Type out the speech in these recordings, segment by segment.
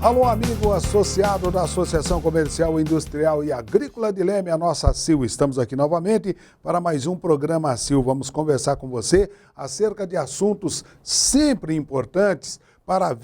Alô, amigo associado da Associação Comercial, Industrial e Agrícola de Leme, a nossa ACIL. Estamos aqui novamente para mais um programa ACIL. Vamos conversar com você acerca de assuntos sempre importantes para a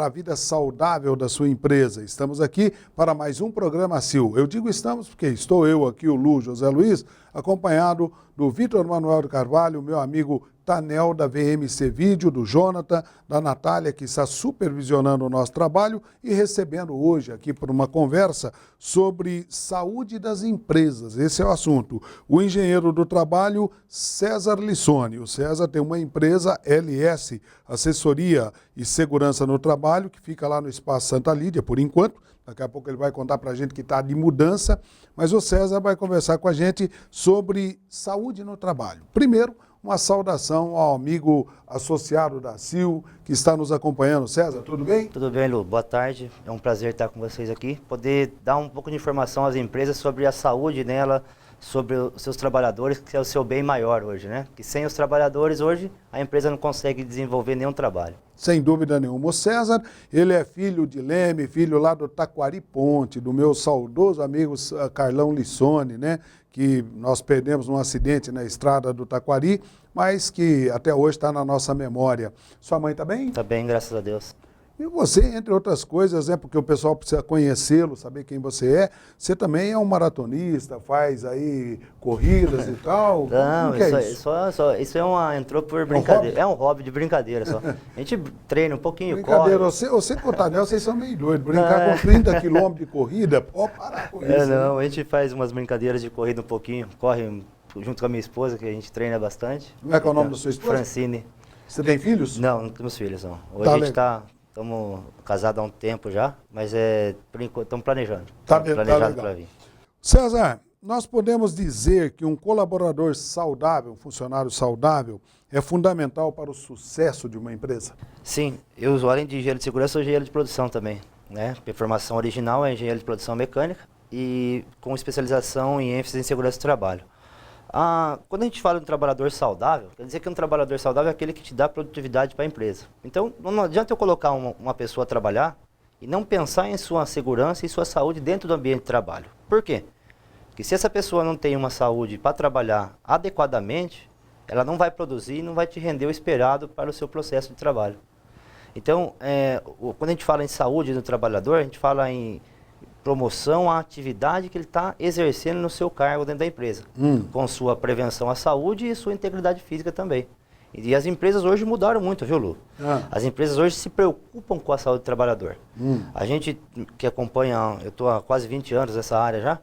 vida saudável da sua empresa. Estamos aqui para mais um programa ACIL. Eu digo estamos porque estou eu aqui, o Lu José Luiz, acompanhado do Vitor Manuel de Carvalho, meu amigo Tanel, da VMC Vídeo, do Jonathan, da Natália, que está supervisionando o nosso trabalho e recebendo hoje aqui por uma conversa sobre saúde das empresas. Esse é o assunto. O engenheiro do trabalho, César Lissone. O César tem uma empresa LS, Assessoria e Segurança no Trabalho, que fica lá no Espaço Santa Lídia, por enquanto. Daqui a pouco ele vai contar para a gente que está de mudança, mas o César vai conversar com a gente sobre saúde no trabalho. Primeiro, uma saudação ao amigo associado da ACIL, que está nos acompanhando. César, tudo bem? Tudo bem, Lu. Boa tarde. É um prazer estar com vocês aqui. Poder dar um pouco de informação às empresas sobre a saúde nela, sobre os seus trabalhadores, que é o seu bem maior hoje, né? Que sem os trabalhadores hoje, a empresa não consegue desenvolver nenhum trabalho. Sem dúvida nenhuma. O César, ele é filho de Leme, filho lá do Taquari Ponte, do meu saudoso amigo Carlão Lissone, né? Que nós perdemos num acidente na estrada do Taquari, mas que até hoje está na nossa memória. Sua mãe está bem? Está bem, graças a Deus. E você, entre outras coisas, porque o pessoal precisa conhecê-lo, saber quem você é, você também é um maratonista, faz aí corridas e tal. Não, isso entrou por brincadeira. É um hobby de brincadeira só. A gente treina um pouquinho, corre. Você com o Tanel, vocês são meio doidos. Brincar com 30 quilômetros de corrida, pode parar com isso. Não, a gente faz umas brincadeiras de corrida um pouquinho, corre junto com a minha esposa, que a gente treina bastante. Como é que é o nome da sua esposa? Francine. Você tem filhos? Não, não temos filhos, não. Hoje a gente estamos casados há um tempo já, mas por enquanto estamos planejando. Planejado para vir. César, nós podemos dizer que um colaborador saudável, um funcionário saudável, é fundamental para o sucesso de uma empresa? Sim, eu além de engenheiro de segurança, sou engenheiro de produção também, né? Minha formação original é engenheiro de produção mecânica e com especialização em ênfase em segurança do trabalho. Quando a gente fala de um trabalhador saudável, quer dizer que um trabalhador saudável é aquele que te dá produtividade para a empresa. Então, não adianta eu colocar uma pessoa a trabalhar e não pensar em sua segurança e sua saúde dentro do ambiente de trabalho. Por quê? Porque se essa pessoa não tem uma saúde para trabalhar adequadamente, ela não vai produzir e não vai te render o esperado para o seu processo de trabalho. Então, quando a gente fala em saúde do trabalhador, a gente fala em promoção à atividade que ele está exercendo no seu cargo dentro da empresa, com sua prevenção à saúde e sua integridade física também. E as empresas hoje mudaram muito, viu, Lu? As empresas hoje se preocupam com a saúde do trabalhador. A gente que acompanha, eu estou há quase 20 anos nessa área já,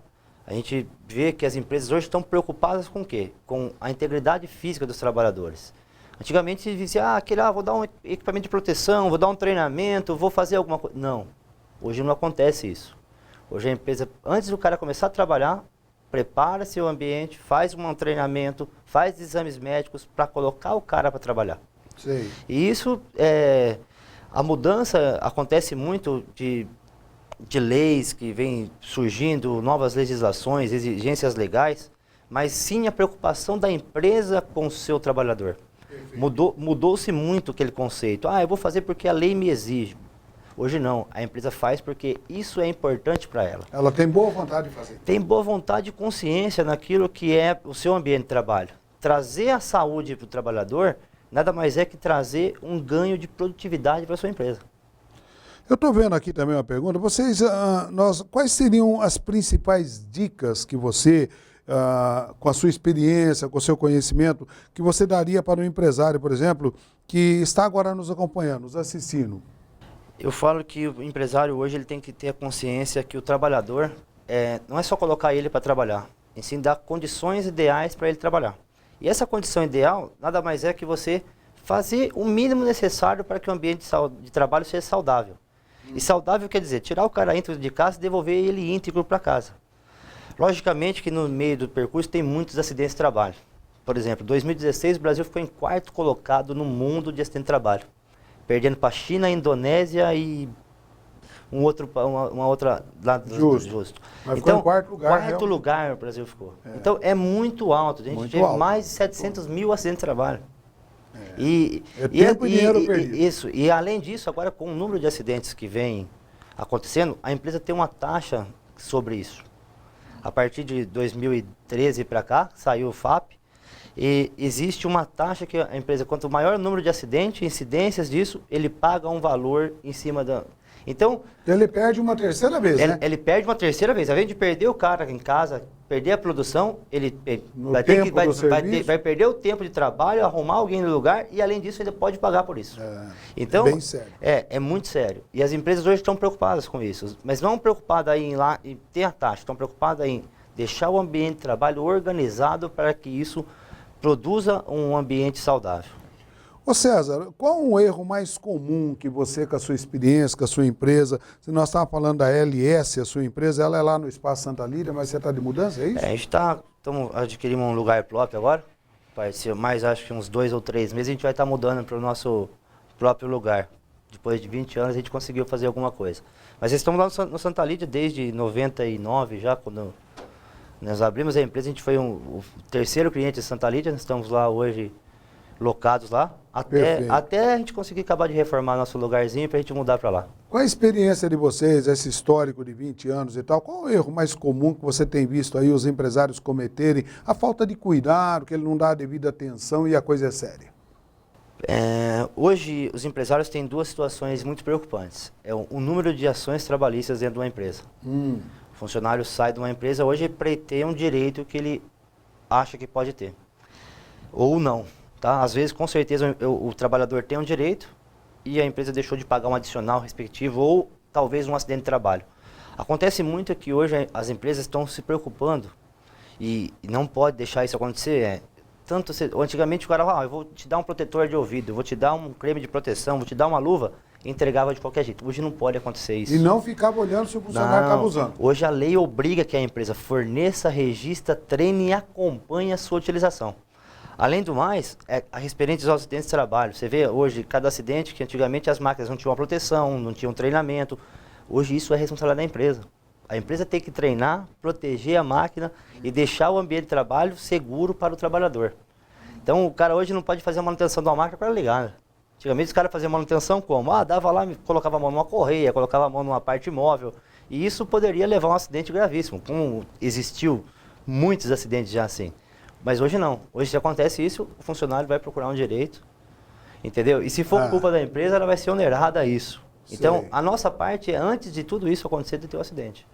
a gente vê que as empresas hoje estão preocupadas com o quê? Com a integridade física dos trabalhadores. Antigamente se dizia, vou dar um equipamento de proteção, vou dar um treinamento, vou fazer alguma coisa. Não, hoje não acontece isso. Hoje a empresa, antes do cara começar a trabalhar, prepara seu ambiente, faz um treinamento, faz exames médicos para colocar o cara para trabalhar. Sim. E isso, a mudança acontece muito de leis que vêm surgindo, novas legislações, exigências legais, mas sim a preocupação da empresa com o seu trabalhador. Mudou-se muito aquele conceito. Eu vou fazer porque a lei me exige. Hoje não, a empresa faz porque isso é importante para ela. Ela tem boa vontade de fazer. Tem boa vontade e consciência naquilo que é o seu ambiente de trabalho. Trazer a saúde para o trabalhador nada mais é que trazer um ganho de produtividade para a sua empresa. Eu estou vendo aqui também uma pergunta. Quais seriam as principais dicas que você, com a sua experiência, com o seu conhecimento, que você daria para um empresário, por exemplo, que está agora nos acompanhando, nos assistindo? Eu falo que o empresário hoje ele tem que ter a consciência que o trabalhador não é só colocar ele para trabalhar, e sim dar condições ideais para ele trabalhar. E essa condição ideal nada mais é que você fazer o mínimo necessário para que o ambiente de trabalho seja saudável. E saudável quer dizer tirar o cara íntegro de casa e devolver ele íntegro para casa. Logicamente que no meio do percurso tem muitos acidentes de trabalho. Por exemplo, em 2016 o Brasil ficou em 4º colocado no mundo de acidente de trabalho, perdendo para a China, a Indonésia e uma outra lá justo. Mas então, ficou em 4º lugar. 4º lugar o Brasil ficou. Então é muito alto. A gente teve mais de 700 mil acidentes de trabalho. Tempo e dinheiro perdido. Isso. E além disso, agora com o número de acidentes que vem acontecendo, a empresa tem uma taxa sobre isso. A partir de 2013 para cá, saiu o FAP, e existe uma taxa que a empresa, quanto maior o número de acidentes, incidências disso, ele paga um valor em cima da... Então, ele perde uma terceira vez, né? Ele perde uma terceira vez. Ao invés de perder o cara em casa, perder a produção, ele vai perder o tempo de trabalho, arrumar alguém no lugar e, além disso, ele pode pagar por isso. Então, é bem sério. É muito sério. E as empresas hoje estão preocupadas com isso. Mas não preocupadas em ir lá e ter a taxa, estão preocupadas em deixar o ambiente de trabalho organizado para que isso produza um ambiente saudável. Ô César, qual o erro mais comum que você, com a sua experiência, com a sua empresa, se nós estávamos falando da LS, a sua empresa, ela é lá no Espaço Santa Lídia, mas você está de mudança, é isso? A gente estamos adquirindo um lugar próprio agora, vai ser mais, acho que uns 2 ou 3 meses, a gente vai estar mudando para o nosso próprio lugar. Depois de 20 anos a gente conseguiu fazer alguma coisa. Mas estamos lá no Santa Lídia desde 99 já, quando nós abrimos a empresa, a gente foi o terceiro cliente de Santa Lídia, nós estamos lá hoje locados lá, até a gente conseguir acabar de reformar nosso lugarzinho para a gente mudar para lá. Qual a experiência de vocês, esse histórico de 20 anos e tal, qual o erro mais comum que você tem visto aí os empresários cometerem? A falta de cuidado, que ele não dá a devida atenção e a coisa é séria. Hoje, os empresários têm 2 situações muito preocupantes. É o número de ações trabalhistas dentro de uma empresa. O funcionário sai de uma empresa hoje para ter um direito que ele acha que pode ter. Ou não. Tá? Às vezes, com certeza, o trabalhador tem um direito e a empresa deixou de pagar um adicional respectivo ou talvez um acidente de trabalho. Acontece muito que hoje as empresas estão se preocupando e não pode deixar isso acontecer. Antigamente o cara falava, eu vou te dar um protetor de ouvido, eu vou te dar um creme de proteção, vou te dar uma luva, e entregava de qualquer jeito. Hoje não pode acontecer isso. E não ficava olhando se o funcionário estava usando. Hoje a lei obriga que a empresa forneça, registra, treine e acompanhe a sua utilização. Além do mais, a referente aos acidentes de trabalho. Você vê hoje, cada acidente, que antigamente as máquinas não tinham uma proteção, não tinham treinamento. Hoje isso é responsabilidade da empresa. A empresa tem que treinar, proteger a máquina e deixar o ambiente de trabalho seguro para o trabalhador. Então o cara hoje não pode fazer a manutenção de uma máquina para ligar. Antigamente os caras faziam manutenção como? Dava lá, colocava a mão numa correia, colocava a mão numa parte móvel. E isso poderia levar a um acidente gravíssimo, como existiu muitos acidentes já assim. Mas hoje não. Hoje, se acontece isso, o funcionário vai procurar um direito, entendeu? E se for culpa da empresa, ela vai ser onerada a isso. Então, a nossa parte é, antes de tudo isso acontecer, de ter um acidente.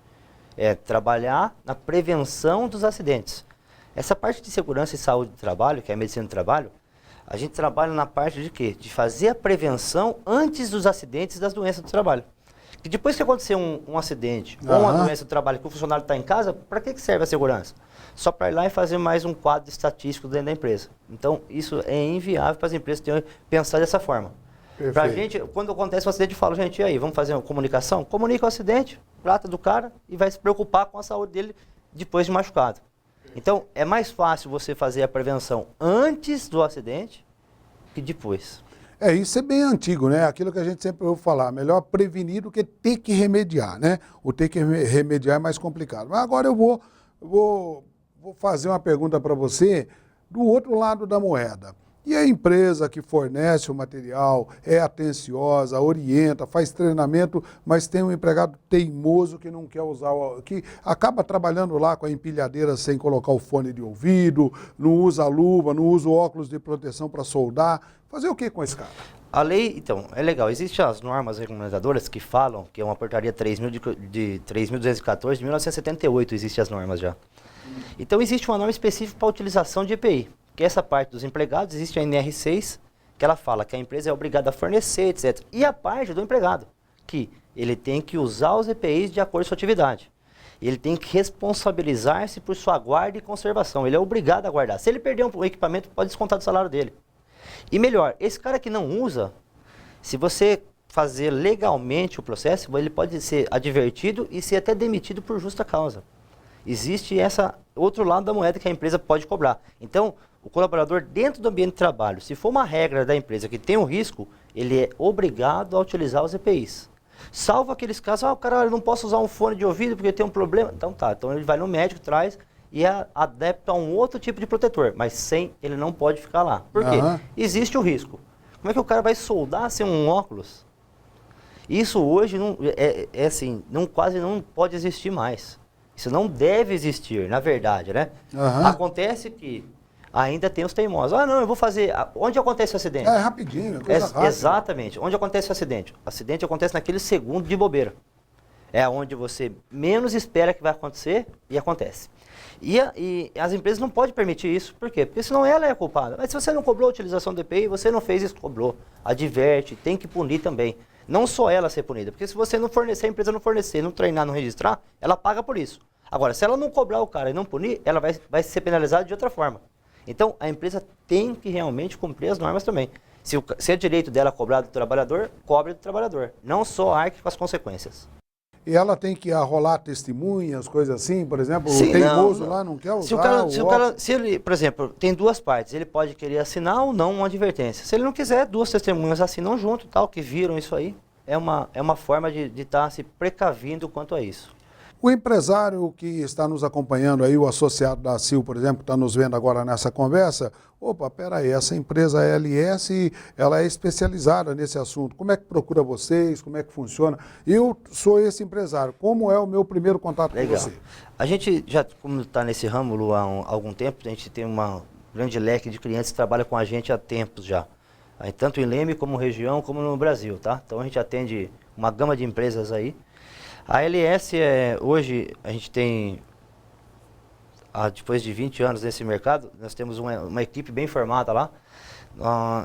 É trabalhar na prevenção dos acidentes. Essa parte de segurança e saúde do trabalho, que é a medicina do trabalho, a gente trabalha na parte de quê? De fazer a prevenção antes dos acidentes e das doenças do trabalho. E depois que acontecer um acidente ou uma doença do trabalho que o funcionário está em casa, para que serve a segurança? Só para ir lá e fazer mais um quadro estatístico dentro da empresa. Então, isso é inviável para as empresas pensar dessa forma. Para a gente, quando acontece um acidente, eu falo, gente, e aí, vamos fazer uma comunicação? Comunica o acidente, trata do cara e vai se preocupar com a saúde dele depois de machucado. Então, é mais fácil você fazer a prevenção antes do acidente que depois. Isso é bem antigo, né? Aquilo que a gente sempre ouve falar, melhor prevenir do que ter que remediar, né? O ter que remediar é mais complicado. Mas agora eu vou fazer uma pergunta para você do outro lado da moeda. E a empresa que fornece o material, é atenciosa, orienta, faz treinamento, mas tem um empregado teimoso que não quer usar, que acaba trabalhando lá com a empilhadeira sem colocar o fone de ouvido, não usa a luva, não usa o óculos de proteção para soldar. Fazer o que com esse cara? A lei, então, é legal. Existem as normas regulamentadoras que falam, que é uma portaria 3.214 de 1978, existem as normas já. Então, existe uma norma específica para a utilização de EPI, que é essa parte dos empregados, existe a NR6, que ela fala que a empresa é obrigada a fornecer, etc. E a parte do empregado, que ele tem que usar os EPIs de acordo com a sua atividade. Ele tem que responsabilizar-se por sua guarda e conservação. Ele é obrigado a guardar. Se ele perder um equipamento, pode descontar do salário dele. E melhor, esse cara que não usa, se você fazer legalmente o processo, ele pode ser advertido e ser até demitido por justa causa. Existe esse outro lado da moeda que a empresa pode cobrar. Então, o colaborador dentro do ambiente de trabalho, se for uma regra da empresa que tem um risco, ele é obrigado a utilizar os EPIs. Salvo aqueles casos, o cara não posso usar um fone de ouvido porque tem um problema. Então tá, então ele vai no médico, traz e é adepto a um outro tipo de protetor, mas sem, ele não pode ficar lá. Por quê? Existe o risco. Como é que o cara vai soldar sem um óculos? Isso hoje não, assim, quase não pode existir mais. Isso não deve existir, na verdade, né? Aham. Acontece que ainda tem os teimosos. Ah, não, eu vou fazer... Onde acontece o acidente? É rapidinho, é coisa rápida. Exatamente. Onde acontece o acidente? O acidente acontece naquele segundo de bobeira. É onde você menos espera que vai acontecer e acontece. E as empresas não podem permitir isso. Por quê? Porque senão ela é a culpada. Mas se você não cobrou a utilização do EPI, você não fez isso, cobrou. Adverte, tem que punir também. Não só ela ser punida. Porque se você não fornecer, a empresa não fornecer, não treinar, não registrar, ela paga por isso. Agora, se ela não cobrar o cara e não punir, ela vai ser penalizada de outra forma. Então, a empresa tem que realmente cumprir as normas também. Se é direito dela cobrar do trabalhador, cobre do trabalhador. Não só arque com as consequências. E ela tem que arrolar testemunhas, coisas assim, por exemplo, Sim, o teimoso lá não quer usar se ele, por exemplo, tem duas partes, ele pode querer assinar ou não uma advertência. Se ele não quiser, duas testemunhas assinam junto, tal, que viram isso aí. É uma forma de estar se precavindo quanto a isso. O empresário que está nos acompanhando aí, o associado da CIL, por exemplo, que está nos vendo agora nessa conversa, opa, peraí, essa empresa LS, ela é especializada nesse assunto. Como é que procura vocês? Como é que funciona? Eu sou esse empresário. Como é o meu primeiro contato com você? A gente já, como está nesse ramo, Lu, há algum tempo, a gente tem uma grande leque de clientes que trabalham com a gente há tempos já. Aí, tanto em Leme, como região, como no Brasil, tá? Então a gente atende uma gama de empresas aí. A LS, hoje, a gente tem, depois de 20 anos nesse mercado, nós temos uma equipe bem formada lá.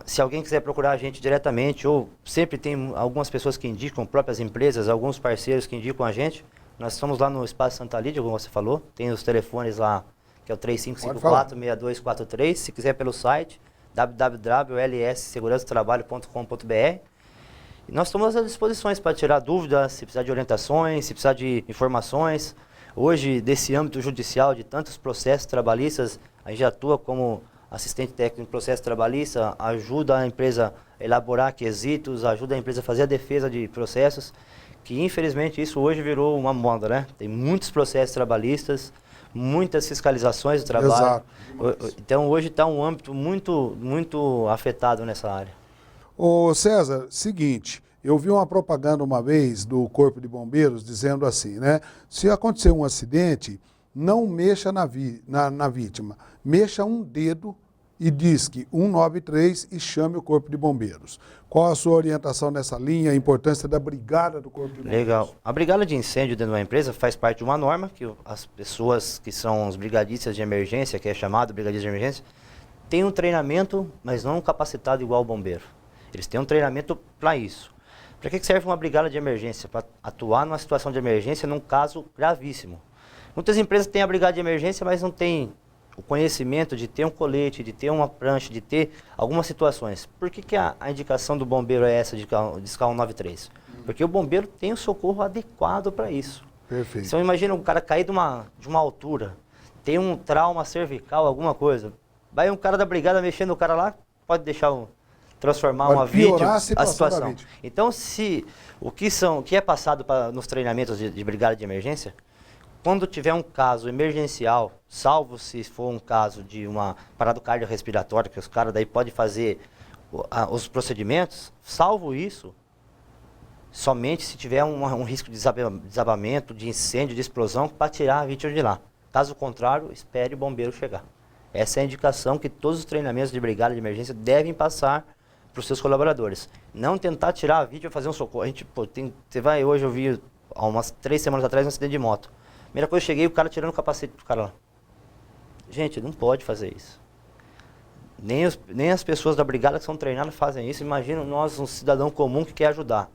Se alguém quiser procurar a gente diretamente, ou sempre tem algumas pessoas que indicam, próprias empresas, alguns parceiros que indicam a gente. Nós estamos lá no Espaço Santa Lídia, como você falou, tem os telefones lá, que é o 3554-6243, se quiser pelo site, www.lssegurançatrabalho.com.br. E nós estamos à disposição para tirar dúvidas, se precisar de orientações, se precisar de informações. Hoje, desse âmbito judicial, de tantos processos trabalhistas, a gente atua como assistente técnico em processo trabalhista, ajuda a empresa a elaborar quesitos, ajuda a empresa a fazer a defesa de processos, que infelizmente isso hoje virou uma moda, né? Tem muitos processos trabalhistas, muitas fiscalizações do trabalho. Exato. Então hoje está um âmbito muito afetado nessa área. Ô César, seguinte, eu vi uma propaganda uma vez do Corpo de Bombeiros dizendo assim, né? Se acontecer um acidente, não mexa na vítima, mexa um dedo e disque 193 e chame o Corpo de Bombeiros. Qual a sua orientação nessa linha, a importância da brigada do Corpo de Bombeiros? Legal. A brigada de incêndio dentro de uma empresa faz parte de uma norma que as pessoas que são os brigadistas de emergência, que é chamado brigadista de emergência, têm um treinamento, mas não capacitado igual o bombeiro. Eles têm um treinamento para isso. Para que serve uma brigada de emergência? Para atuar numa situação de emergência num caso gravíssimo. Muitas empresas têm a brigada de emergência, mas não têm o conhecimento de ter um colete, de ter uma prancha, de ter algumas situações. Por que a indicação do bombeiro é essa de discar 193? Porque o bombeiro tem o socorro adequado para isso. Perfeito. Então imagina um cara cair de uma altura, tem um trauma cervical, alguma coisa. Vai um cara da brigada mexendo o cara lá, pode deixar transformar uma vítima, a situação. Então, o que é passado nos treinamentos de brigada de emergência, quando tiver um caso emergencial, salvo se for um caso de uma parada cardiorrespiratória, que os caras daí podem fazer os procedimentos, salvo isso, somente se tiver um risco de desabamento, de incêndio, de explosão, para tirar a vítima de lá. Caso contrário, espere o bombeiro chegar. Essa é a indicação que todos os treinamentos de brigada de emergência devem passar para os seus colaboradores. Não tentar tirar a vítima e fazer um socorro. A gente, hoje eu vi, há umas 3 semanas atrás, um acidente de moto. Primeira coisa, eu cheguei, o cara tirando o capacete pro cara lá. Gente, não pode fazer isso. Nem as pessoas da brigada que são treinadas fazem isso. Imagina nós, um cidadão comum que quer ajudar.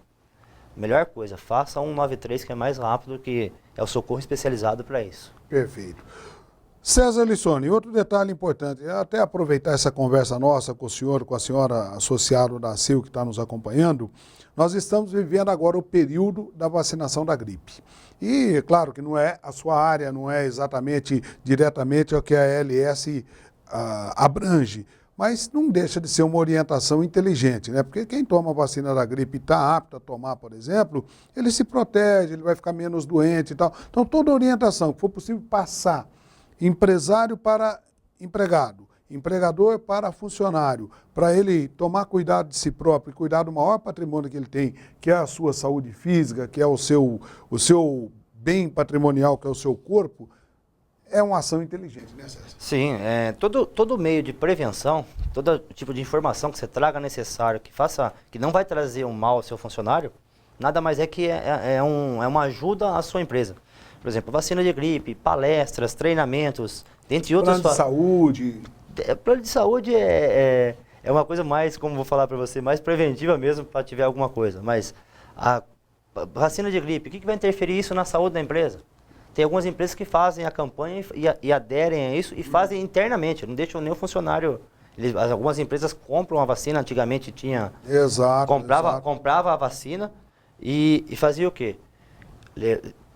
Melhor coisa, faça 193, que é mais rápido, que é o socorro especializado para isso. Perfeito. César Lissoni, outro detalhe importante, até aproveitar essa conversa nossa com o senhor, com a senhora associado da CIL que está nos acompanhando, nós estamos vivendo agora o período da vacinação da gripe. E, claro, que não é a sua área, não é exatamente, diretamente o que a LS abrange, mas não deixa de ser uma orientação inteligente, né? Porque quem toma a vacina da gripe e está apto a tomar, por exemplo, ele se protege, ele vai ficar menos doente e tal. Então, toda orientação que for possível passar empresário para empregado, empregador para funcionário, para ele tomar cuidado de si próprio e cuidar do maior patrimônio que ele tem, que é a sua saúde física, que é o seu bem patrimonial, que é o seu corpo, é uma ação inteligente, né, César? Sim, todo meio de prevenção, todo tipo de informação que você traga necessário, que não vai trazer um mal ao seu funcionário, nada mais é que é uma ajuda à sua empresa. Por exemplo, vacina de gripe, palestras, treinamentos, dentre outras... Plano de saúde. Plano de saúde é uma coisa mais, como vou falar para você, mais preventiva mesmo para tiver alguma coisa. Mas a vacina de gripe, o que vai interferir isso na saúde da empresa? Tem algumas empresas que fazem a campanha e aderem a isso e fazem internamente, não deixam nem o funcionário... Algumas empresas compram a vacina, antigamente tinha... Exato. Comprava a vacina e fazia o quê?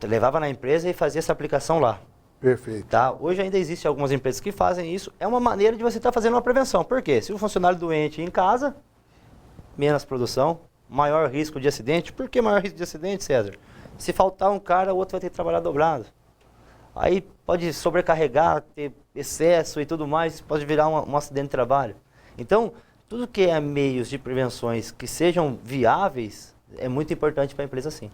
Levava na empresa e fazia essa aplicação lá. Perfeito. Tá? Hoje ainda existem algumas empresas que fazem isso. É uma maneira de você estar fazendo uma prevenção. Por quê? Se o funcionário doente em casa, menos produção, maior risco de acidente. Por que maior risco de acidente, César? Se faltar um cara, o outro vai ter que trabalhar dobrado. Aí pode sobrecarregar, ter excesso e tudo mais, pode virar um acidente de trabalho. Então, tudo que é meios de prevenções que sejam viáveis, é muito importante para a empresa, sim.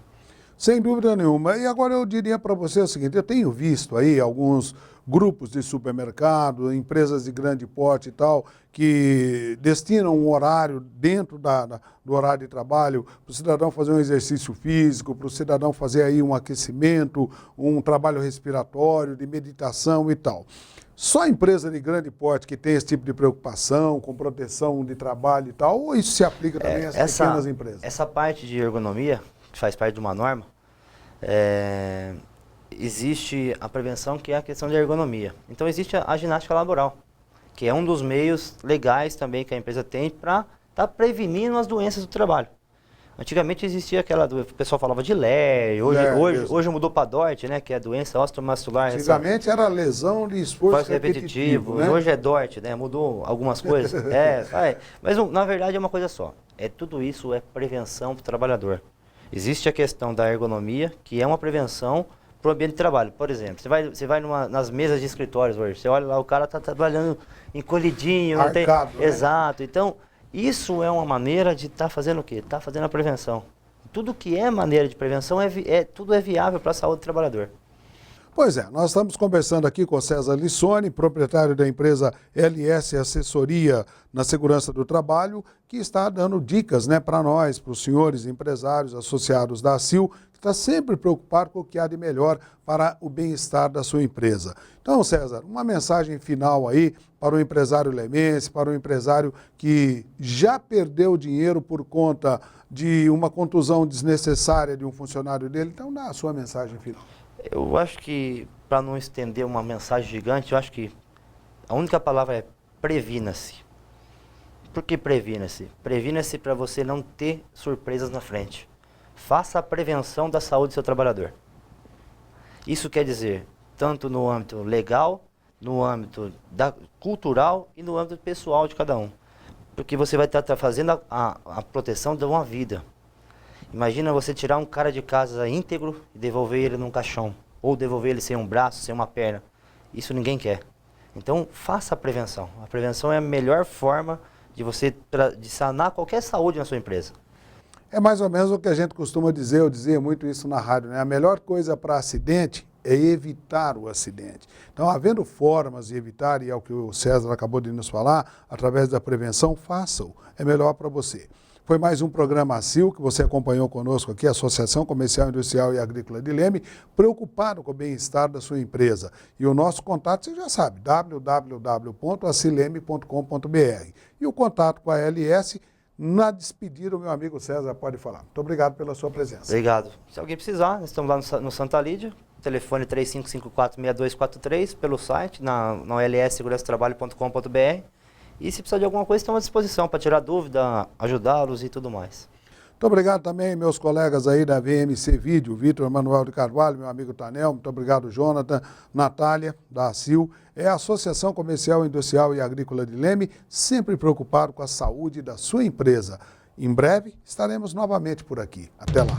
Sem dúvida nenhuma. E agora eu diria para você o seguinte, eu tenho visto aí alguns grupos de supermercado, empresas de grande porte e tal, que destinam um horário dentro do horário de trabalho para o cidadão fazer um exercício físico, para o cidadão fazer aí um aquecimento, um trabalho respiratório, de meditação e tal. Só empresa de grande porte que tem esse tipo de preocupação com proteção de trabalho e tal, ou isso se aplica também às pequenas empresas? Essa parte de ergonomia, que faz parte de uma norma, existe a prevenção, que é a questão de ergonomia. Então existe a ginástica laboral, que é um dos meios legais também que a empresa tem para estar prevenindo as doenças do trabalho. Antigamente existia o pessoal falava de LER, hoje mudou para DORT, né, que é a doença osteomuscular. Antigamente era lesão de esforço repetitivo, né? Hoje é DORT, né, mudou algumas coisas. Mas na verdade é uma coisa só, tudo isso é prevenção para o trabalhador. Existe a questão da ergonomia, que é uma prevenção para o ambiente de trabalho. Por exemplo, você vai nas mesas de escritórios hoje, você olha lá, o cara está trabalhando encolhidinho, não tem... Arcado, né? Exato. Então, isso é uma maneira de estar fazendo o quê? Está fazendo a prevenção. Tudo que é maneira de prevenção, tudo é viável para a saúde do trabalhador. Pois é, nós estamos conversando aqui com o César Lissone, proprietário da empresa LS Assessoria na Segurança do Trabalho, que está dando dicas, né, para nós, para os senhores empresários associados da ACIL, que está sempre preocupado com o que há de melhor para o bem-estar da sua empresa. Então, César, uma mensagem final aí para o empresário lemense, para o empresário que já perdeu dinheiro por conta de uma contusão desnecessária de um funcionário dele. Então, dá a sua mensagem final. Eu acho que, para não estender uma mensagem gigante, eu acho que a única palavra é previna-se. Por que previna-se? Previna-se para você não ter surpresas na frente. Faça a prevenção da saúde do seu trabalhador. Isso quer dizer, tanto no âmbito legal, no âmbito cultural e no âmbito pessoal de cada um. Porque você vai estar fazendo a proteção de uma vida. Imagina você tirar um cara de casa íntegro e devolver ele num caixão. Ou devolver ele sem um braço, sem uma perna. Isso ninguém quer. Então, faça a prevenção. A prevenção é a melhor forma de você de sanar qualquer saúde na sua empresa. É mais ou menos o que a gente costuma dizer, eu dizia muito isso na rádio, né? A melhor coisa para acidente é evitar o acidente. Então, havendo formas de evitar, e é o que o César acabou de nos falar, através da prevenção, faça-o. É melhor para você. Foi mais um programa ACIL que você acompanhou conosco aqui, Associação Comercial, Industrial e Agrícola de Leme, preocupado com o bem-estar da sua empresa. E o nosso contato, você já sabe, www.acileme.com.br. E o contato com a LS, na despedida, o meu amigo César pode falar. Muito obrigado pela sua presença. Obrigado. Se alguém precisar, nós estamos lá no Santa Lídia, telefone 3554-6243, pelo site, na lssegurançatrabalho.com.br. E se precisar de alguma coisa, estamos à disposição para tirar dúvida, ajudá-los e tudo mais. Muito obrigado também, meus colegas aí da VMC Vídeo, Vitor Manuel de Carvalho, meu amigo Tanel, muito obrigado, Jonathan, Natália, da ACIL. É a Associação Comercial, Industrial e Agrícola de Leme, sempre preocupado com a saúde da sua empresa. Em breve estaremos novamente por aqui. Até lá.